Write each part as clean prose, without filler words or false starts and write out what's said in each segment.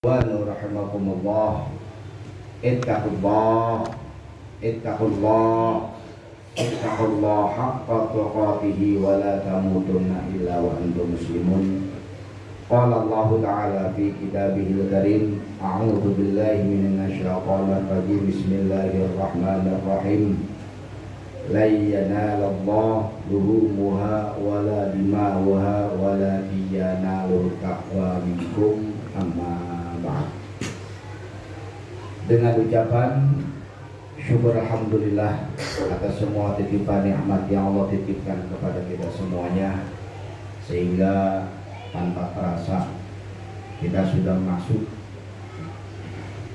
Rahimakumullah, ittaqullah, ittaqullah, ittaqullah haqqa tuqatih wa la tamutunna illa wa antum muslimun. Qala Allah Ta'ala fi kitabihil karim, a'udzu billahi minasy syaithanir rajim. Bismillahirrahmanirrahim. La yanalallahu luhumuha wala dima'uha walakin yanaluhu taqwa minkum, amma ba'd. Dengan ucapan syukur alhamdulillah atas semua titipan nikmat yang Allah titipkan kepada kita semuanya, sehingga tanpa terasa kita sudah masuk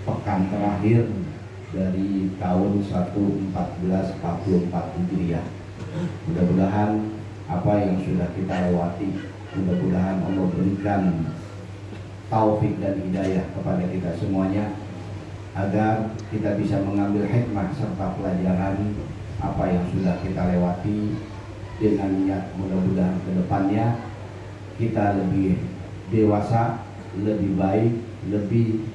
pekan terakhir dari tahun 1444 Hijriah. Mudah-mudahan apa yang sudah kita lewati, mudah-mudahan Allah berikan taufik dan hidayah kepada kita semuanya, agar kita bisa mengambil hikmah serta pelajaran apa yang sudah kita lewati, dengan niat mudah-mudahan ke depannya kita lebih dewasa, lebih baik, lebih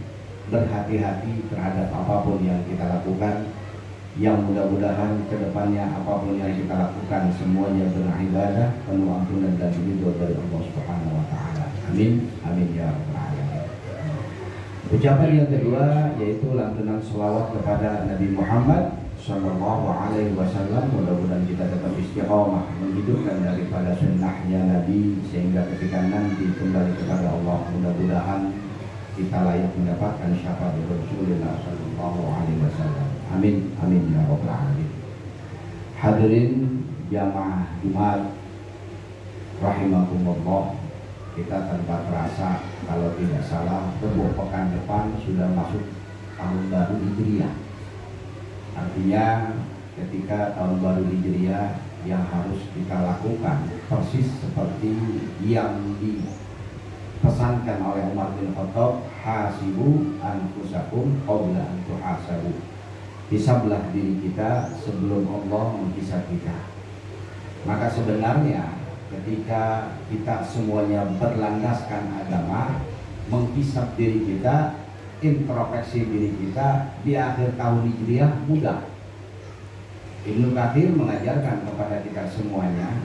berhati-hati terhadap apapun yang kita lakukan, yang mudah-mudahan kedepannya apapun yang kita lakukan semuanya beribadah penuh ampunan dan ridho dari Allah Subhanahu wa Ta'ala. Amin, amin ya rabbal alamin. Ucapan yang kedua yaitu lantunan selawat kepada Nabi Muhammad Sallallahu Alaihi Wasallam. Mudah-mudahan kita tetap istiqomah menghidupkan daripada sunnahnya Nabi, sehingga ketika nanti kembali kepada Allah mudah-mudahan kita layak mendapatkan syafaat Rasulullah Sallallahu Alaihi Wasallam. Amin, amin ya rabbal alamin. Hadirin jamaah Jumat rahimakumullah, kita tanpa terasa kalau tidak salah beberapa pekan depan sudah masuk tahun baru Hijriah. Artinya ketika tahun baru Hijriah yang harus kita lakukan persis seperti yang dipesankan oleh Umar bin Khattab, hasibu anfusakum qabla an tuhasabu. Hisablah diri kita sebelum Allah menghisab kita. Maka sebenarnya ketika kita semuanya berlandaskan agama, menghisab diri kita, introspeksi diri kita di akhir tahun Hijriah mudah. Ibnu Katsir mengajarkan kepada kita semuanya,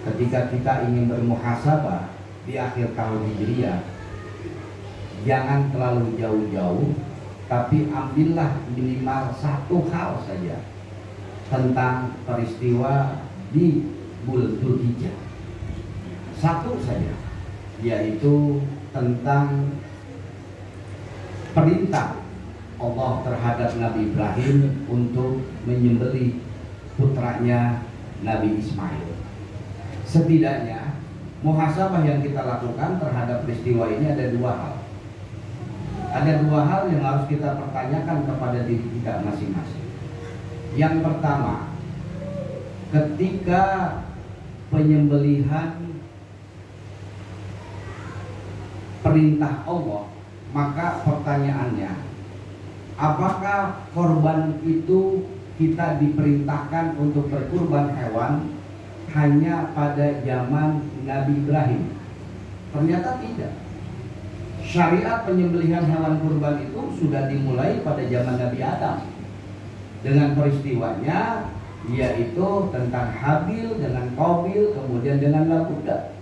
ketika kita ingin bermuhasabah di akhir tahun Hijriah, jangan terlalu jauh-jauh, tapi ambillah minimal satu hal saja tentang peristiwa di bulan Dzulhijjah. Satu saja, yaitu tentang perintah Allah terhadap Nabi Ibrahim untuk menyembelih putranya Nabi Ismail. Setidaknya muhasabah yang kita lakukan terhadap peristiwa ini ada dua hal. Ada dua hal yang harus kita pertanyakan kepada diri kita masing-masing. Yang pertama, ketika penyembelihan perintah Allah, maka pertanyaannya, apakah korban itu kita diperintahkan untuk berkurban hewan hanya pada zaman Nabi Ibrahim? Ternyata tidak. Syariat penyembelihan hewan kurban itu sudah dimulai pada zaman Nabi Adam, dengan peristiwanya yaitu tentang Habil dengan Qabil, kemudian dengan Labuda.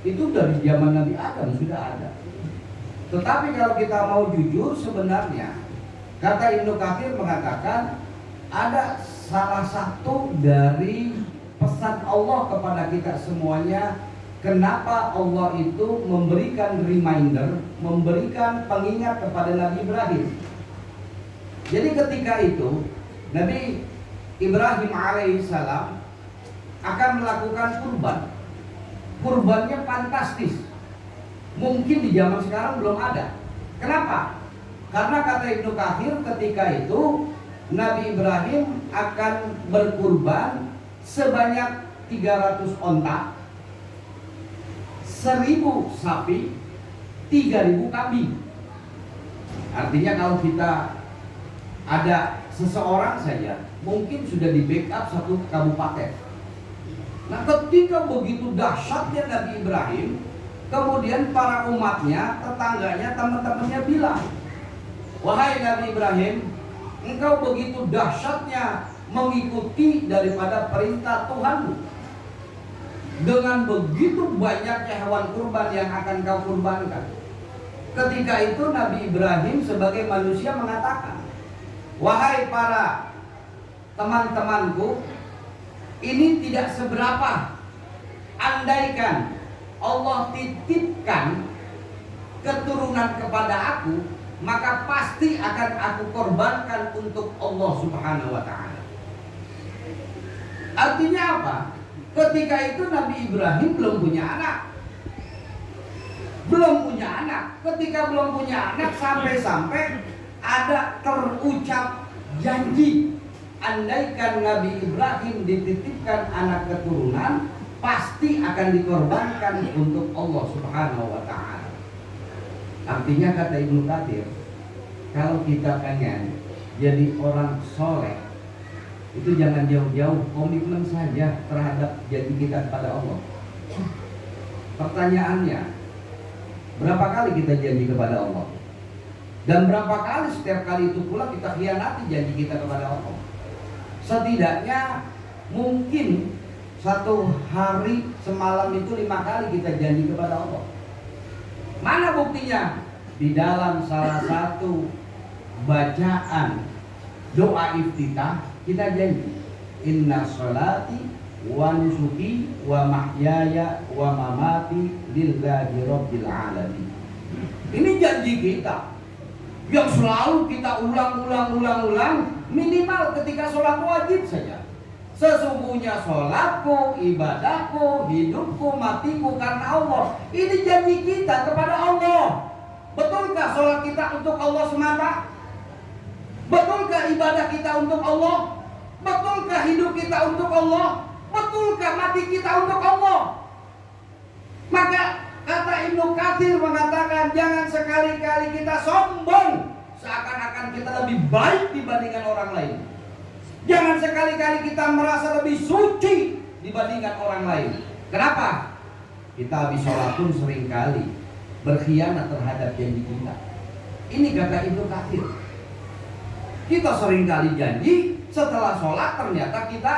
Itu dari zaman Nabi Adam sudah ada. Tetapi kalau kita mau jujur, sebenarnya kata Ibnu Katsir mengatakan ada salah satu dari pesan Allah kepada kita semuanya. Kenapa Allah itu memberikan reminder, memberikan pengingat kepada Nabi Ibrahim. Jadi ketika itu Nabi Ibrahim alaihissalam akan melakukan kurban. Kurbannya fantastis. Mungkin di zaman sekarang belum ada. Kenapa? Karena kata Ibnu Katsir ketika itu Nabi Ibrahim akan berkurban sebanyak 300 onta, 1000 sapi, 3000 kambing. Artinya kalau kita ada seseorang saja mungkin sudah di backup satu kabupaten. Nah ketika begitu dahsyatnya Nabi Ibrahim, Kemudian para umatnya, tetangganya, teman-temannya bilang, wahai Nabi Ibrahim, engkau begitu dahsyatnya mengikuti daripada perintah Tuhanmu. Dengan begitu banyaknya hewan kurban yang akan kau kurbankan. Ketika itu Nabi Ibrahim sebagai manusia mengatakan, wahai para teman-temanku, ini tidak seberapa. Andaikan Allah titipkan keturunan kepada aku, maka pasti akan aku korbankan untuk Allah Subhanahu wa ta'ala. Artinya apa? Ketika itu Nabi Ibrahim belum punya anak. Ketika belum punya anak, sampai-sampai ada terucap janji, andaikan Nabi Ibrahim dititipkan anak keturunan, pasti akan dikorbankan untuk Allah Subhanahu wa ta'ala. Artinya kata Ibnu Katsir, kalau kita pengen jadi orang soleh, itu jangan jauh-jauh, komitmen saja terhadap janji kita kepada Allah. Pertanyaannya, berapa kali kita janji kepada Allah? Dan berapa kali setiap kali itu pula kita khianati janji kita kepada Allah? Setidaknya mungkin satu hari semalam itu 5 kali kita janji kepada Allah. Mana buktinya? Di dalam salah satu bacaan doa iftitah kita janji, inna sholati wa nusuki wa mahyaya wa mamati lillahi rabbil alamin. Ini janji kita yang selalu kita ulang minimal ketika sholat wajib saja. Sesungguhnya sholatku, ibadahku, hidupku, matiku karena Allah. Ini janji kita kepada Allah. Betulkah sholat kita untuk Allah semata? Betulkah ibadah kita untuk Allah? Betulkah hidup kita untuk Allah? Betulkah mati kita untuk Allah? Maka kata Ibnu Katsir mengatakan, jangan sekali-kali kita sombong seakan-akan kita lebih baik dibandingkan orang lain. Jangan sekali-kali kita merasa lebih suci dibandingkan orang lain. Kenapa? Kita habis sholat pun seringkali berkhianat terhadap janji kita. Ini kata Ibnu Katsir. Kita seringkali janji, setelah sholat ternyata kita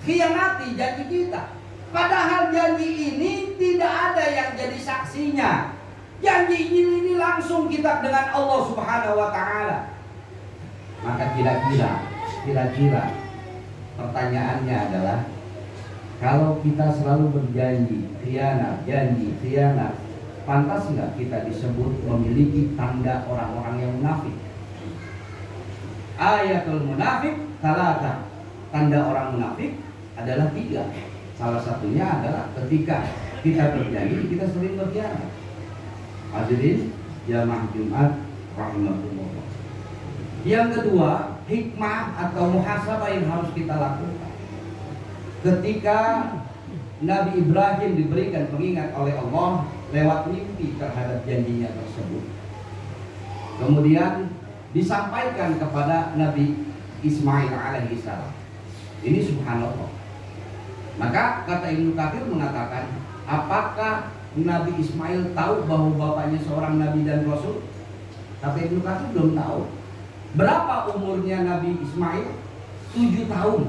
khianati janji kita. Padahal janji ini tidak ada yang jadi saksinya. Janji ini langsung kita dengan Allah Subhanahu wa ta'ala. Maka kira-kira pertanyaannya adalah, kalau kita selalu berjanji khianat, pantas nggak kita disebut memiliki tanda orang-orang yang munafik? Ayatul munafik salasa. Tanda orang munafik adalah 3. Salah satunya adalah ketika kita berjanji kita sering berkhianat. Hadirin jamaah Jumat rahimakumullah. Yang kedua, hikmah atau muhasabah yang harus kita lakukan. Ketika Nabi Ibrahim diberikan pengingat oleh Allah lewat mimpi terhadap janjinya tersebut, kemudian disampaikan kepada Nabi Ismail alaihissalam. Ini subhanallah. Maka kata Ibnu Katsir mengatakan, apakah Nabi Ismail tahu bahwa bapaknya seorang nabi dan rasul? Kata Ibnu Katsir belum tahu. Berapa umurnya Nabi Ismail? 7 tahun.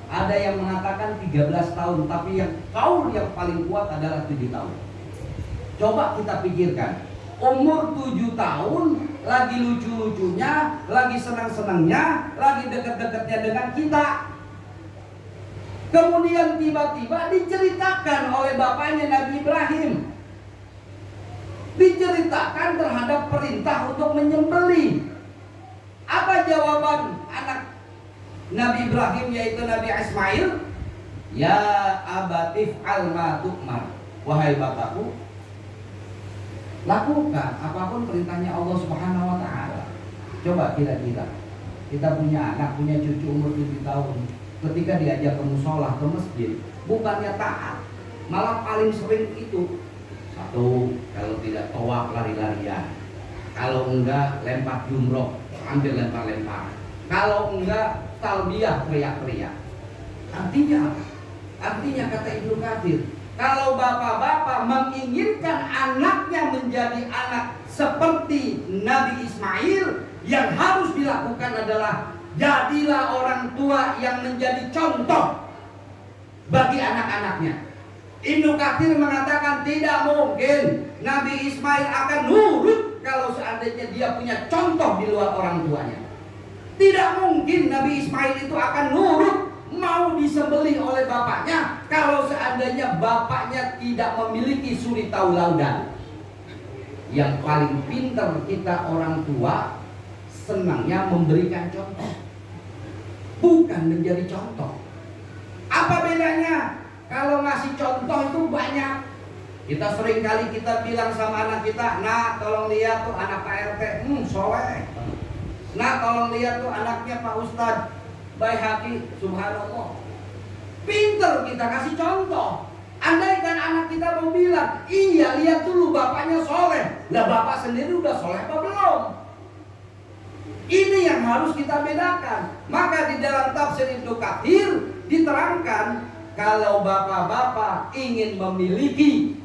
Ada yang mengatakan 13 tahun, tapi yang kaul yang paling kuat adalah 7 tahun. Coba kita pikirkan, umur 7 tahun, lagi lucu-lucunya, lagi senang-senangnya, lagi dekat-dekatnya dengan kita. Kemudian tiba-tiba diceritakan oleh bapaknya Nabi Ibrahim, diceritakan terhadap perintah untuk menyembelih. Apa jawaban anak Nabi Ibrahim, yaitu Nabi Ismail? Ya abatif alma tu'mar. Wahai bapakku, lakukan apapun perintahnya Allah Subhanahu wa ta'ala. Coba kira-kira kita punya anak, punya cucu umur 7 tahun, ketika diajak ke musola, ke masjid, bukannya taat, malah paling sering itu satu, kalau tidak tawaf lari-larian, kalau enggak lempar jumroh, ambil lempar-lempar, kalau enggak talbiyah teriak-teriak. Artinya apa? Artinya kata Ibnu Katsir, Kalau bapak-bapak menginginkan anaknya menjadi anak seperti Nabi Ismail, yang harus dilakukan adalah jadilah orang tua yang menjadi contoh bagi anak-anaknya. Ibnu Katsir mengatakan tidak mungkin Nabi Ismail akan nurut kalau seandainya dia punya contoh di luar orang tuanya. Tidak mungkin Nabi Ismail itu akan nurut mau disembelih oleh bapaknya kalau seandainya bapaknya tidak memiliki suri taulaudan. Yang paling pintar kita orang tua senangnya memberikan contoh, bukan menjadi contoh. Apa bedanya? Kalau ngasih contoh itu banyak. Kita sering kali kita bilang sama anak kita, nah tolong lihat tuh anak Pak RT, soleh. Nah tolong lihat tuh anaknya Pak Ustadz Baihaqi, subhanallah. Pinter kita kasih contoh. Andaikan anak kita mau bilang, iya lihat dulu bapaknya soleh, lah bapak sendiri udah soleh apa belum? Ini yang harus kita bedakan. Maka di dalam tafsir Ibnu Katsir diterangkan, kalau bapak-bapak ingin memiliki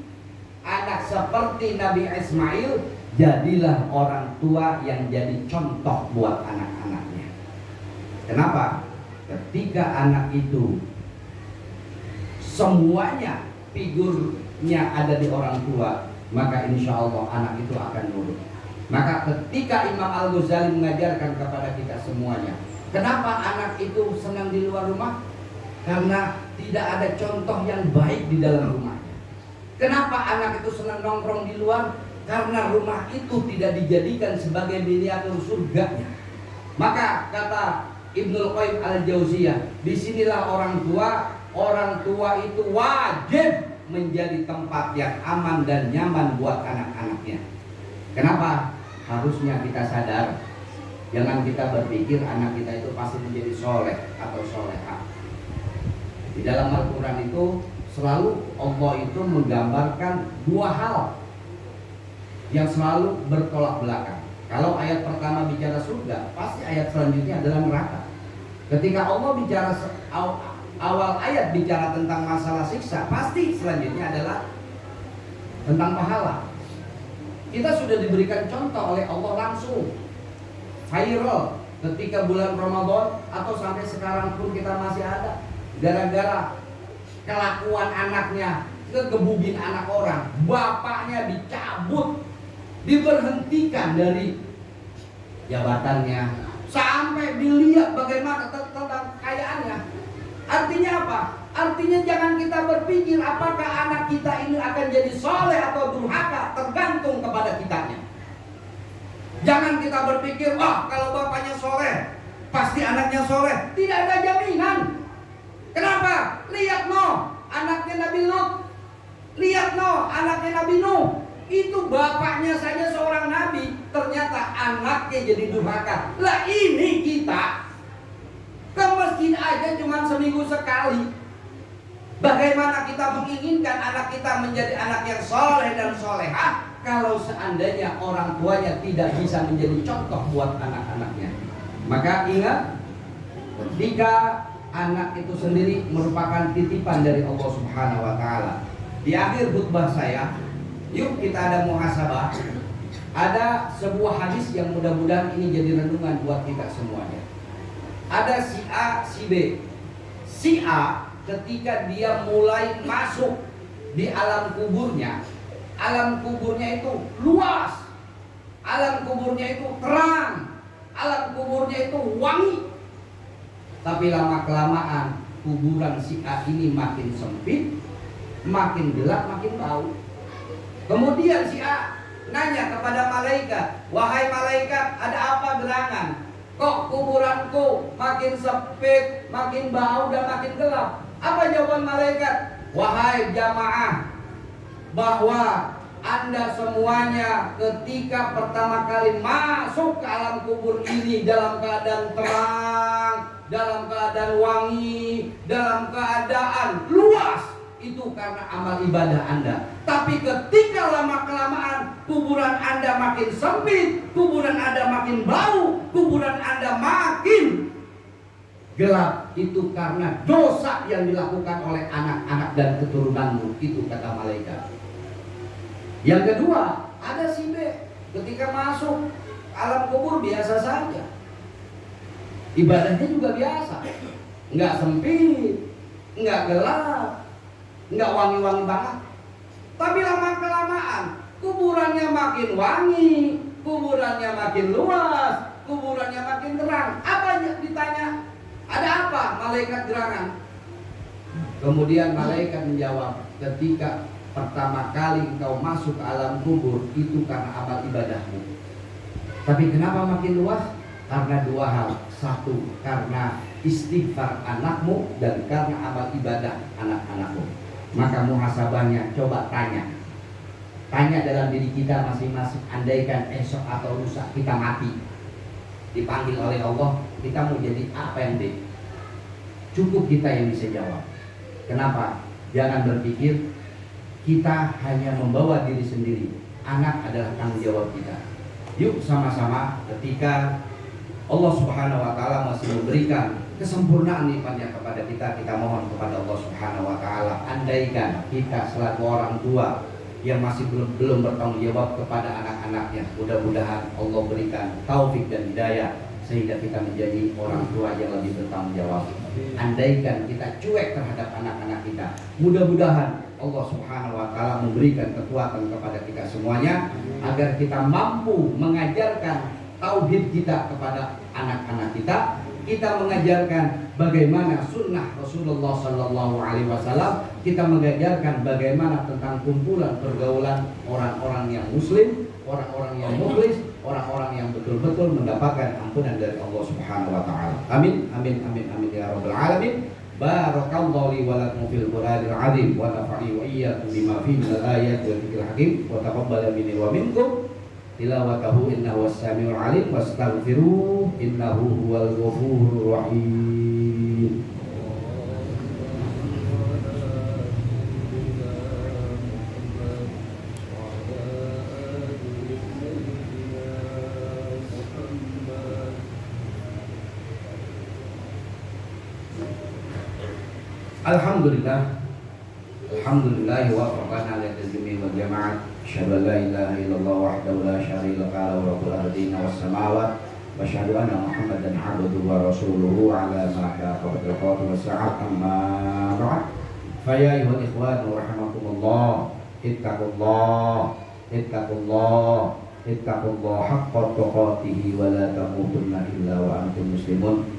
anak seperti Nabi Ismail, jadilah orang tua yang jadi contoh buat anak-anaknya. Kenapa? Ketika anak itu semuanya figurnya ada di orang tua, maka insya Allah anak itu akan nurut. Maka ketika Imam Al-Ghazali mengajarkan kepada kita semuanya, kenapa anak itu senang di luar rumah? Karena tidak ada contoh yang baik di dalam rumahnya. Kenapa anak itu senang nongkrong di luar? Karena rumah itu tidak dijadikan sebagai miniatur surganya. Maka kata Ibnul Qayyim Al-Jauziyah, disinilah orang tua itu wajib menjadi tempat yang aman dan nyaman buat anak-anaknya. Kenapa? Harusnya kita sadar, jangan kita berpikir anak kita itu pasti menjadi soleh atau solehah. Di dalam Al-Quran itu selalu Allah itu menggambarkan dua hal yang selalu bertolak belakang. Kalau ayat pertama bicara surga, pasti ayat selanjutnya adalah neraka. Ketika Allah bicara awal ayat bicara tentang masalah siksa, pasti selanjutnya adalah tentang pahala. Kita sudah diberikan contoh oleh Allah langsung, viral ketika bulan Ramadan atau sampai sekarang pun kita masih ada. Gara-gara kelakuan anaknya, kegebugin anak orang, bapaknya dicabut, diberhentikan dari jabatannya, sampai dilihat bagaimana tentang kekayaannya. Artinya apa? Artinya jangan kita berpikir apakah anak kita ini akan jadi soleh atau durhaka, tergantung kepada kitanya. Jangan kita berpikir, wah kalau bapaknya soleh, pasti anaknya soleh. Tidak ada jaminan. Kenapa? Lihat anaknya Nabi Lut. Lihat anaknya Nabi Nuh. Itu bapaknya saja seorang nabi, ternyata anaknya jadi durhaka. Lah ini kita ke masjid aja cuma seminggu sekali. Bagaimana kita menginginkan anak kita menjadi anak yang soleh dan solehah kalau seandainya orang tuanya tidak bisa menjadi contoh buat anak-anaknya? Maka ingat, ketika anak itu sendiri merupakan titipan dari Allah Subhanahu wa Ta'ala. Di akhir khutbah saya, yuk kita ada muhasabah. Ada sebuah hadis yang mudah-mudahan ini jadi renungan buat kita semuanya. Ada si A, si B. Si A ketika dia mulai masuk di alam kuburnya itu luas, alam kuburnya itu terang, alam kuburnya itu wangi. Tapi lama-kelamaan kuburan si A ini makin sempit, makin gelap, makin bau. Kemudian si A nanya kepada malaikat, wahai malaikat, ada apa gerangan? Kok kuburanku makin sempit, makin bau dan makin gelap? Apa jawaban malaikat? Wahai jamaah, bahwa Anda semuanya ketika pertama kali masuk ke alam kubur ini dalam keadaan terang, dalam keadaan wangi, dalam keadaan luas, itu karena amal ibadah Anda. Tapi ketika lama-kelamaan kuburan Anda makin sempit, kuburan Anda makin bau, kuburan Anda makin gelap itu karena dosa yang dilakukan oleh anak-anak dan keturunanmu, itu kata malaikat. Yang kedua, ada si B ketika masuk alam kubur biasa saja, ibadahnya juga biasa, nggak sempit, nggak gelap, nggak wangi-wangi banget. Tapi lama kelamaan kuburannya makin wangi, kuburannya makin luas, kuburannya makin terang. Apa ditanya? Ada apa? Malaikat gerangan. Kemudian malaikat menjawab, ketika pertama kali engkau masuk ke alam kubur itu karena amal ibadahmu. Tapi kenapa makin luas? Karena dua hal. Satu, karena istighfar anakmu, dan karena amal ibadah anak-anakmu. Maka muhasabahnya coba tanya dalam diri kita masing-masing. Andaikan esok atau lusa kita mati, dipanggil oleh Allah, kita mau jadi apa yang deh? Cukup kita yang bisa jawab. Kenapa? Jangan berpikir kita hanya membawa diri sendiri. Anak adalah tanggung jawab kita. Yuk sama-sama, ketika Allah Subhanahu wa Ta'ala masih memberikan kesempurnaan nikmatnya kepada kita, kita mohon kepada Allah Subhanahu wa Ta'ala. Andaikan kita selaku orang tua yang masih belum bertanggung jawab kepada anak-anaknya, mudah-mudahan Allah berikan taufik dan hidayah sehingga kita menjadi orang tua yang lebih bertanggung jawab. Andaikan kita cuek terhadap anak-anak kita, mudah-mudahan Allah Subhanahu wa Ta'ala memberikan kekuatan kepada kita semuanya agar kita mampu mengajarkan tauhid kita kepada anak-anak kita. Kita mengajarkan bagaimana sunnah Rasulullah Sallallahu Alaihi Wasallam. Kita mengajarkan bagaimana tentang kumpulan pergaulan orang-orang yang muslim, orang-orang yang mukhlis, orang-orang yang betul-betul mendapatkan ampunan dari Allah Subhanahu Wa Taala. Amin, amin, amin, amin ya Rabbal Alamin. Barakallahu li wa lakum fil Qur'anil azim wa nafa'ani wa iyyakum bima fihi minal ayati wal dzikril hakim wa taqabbala minni wa minkum tilawatahu innahu was-sami'ul 'alim wastaghfiruh innahu huwal ghafurur rahim. Alhamdulillah wa rabbana la tazmi wal jama'at asyhadu an la ilaha illallah wahdahu la syarika lahu rabbul ardina was samawati wa asyhadu anna muhammadan abduhu wa rasuluhu ala ma kana qabla qawli wasa'at amma ba'd. Fa ya ayyuhal ikhwan rahimakumullah, ittaqullah haqqa tuqatih wa la tamutunna illa wa antum muslimun.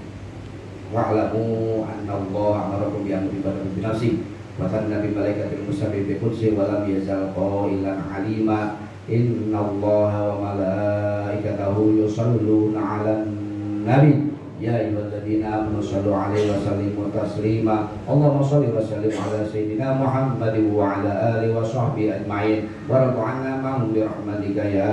Wa'lamu anna Allah amarakum bi amri bi nafsi wa sanna bi malaikatil musabbi bi qudsi wa lam yazal qailan alima inna Allah wa malaikatahu yusalluna 'alan nabi ya ayyuhalladzina amanu shallu 'alaihi wa sallimu taslima. Allahumma shalli wa sallim 'ala sayyidina Muhammadin wa 'ala alihi wa sahbihi ajma'in wa radhu 'anna ma'hum bi rahmatika ya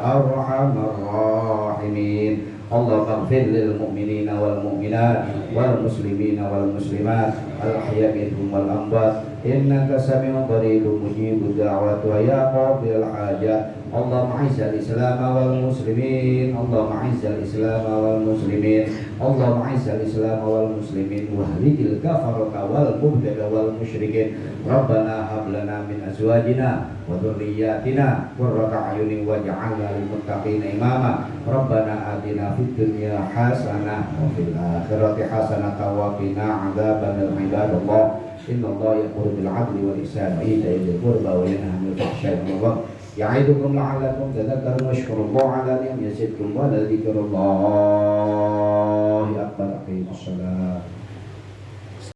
arhamar rahimin. Allah maghfir lil mu'minina wal mu'minat wal muslimina wal muslimat al ahya minhum wal amwat innaka sami'un qaribun mujibud da'wat wa ya qadil hajat. Allahumma izzal islam wal muslimin, Allahumma izzal islam wal muslimin, Allahumma izzal islam wal muslimin wa hlikil kafarata wal mubtada wal musyrikin. Rabbana hab lana min azwajina wa dhurriyyatina qurrata a'yunin waj'alna lil muttaqina imama. Rabbana atina fid dunya hasanah wa fil akhirati hasanah wa qina adzabannar ibadallah. Innallaha ya'muru bil 'adli wal ihsani wa ita'i dzil qurba wa yanha 'anil fahsya'i wal munkar ya'idukum la'allakum tadhakkarun washkurullaha 'ala ni'amihi yazidkum wa la dzikrullahi akbar. Aqimus shalah.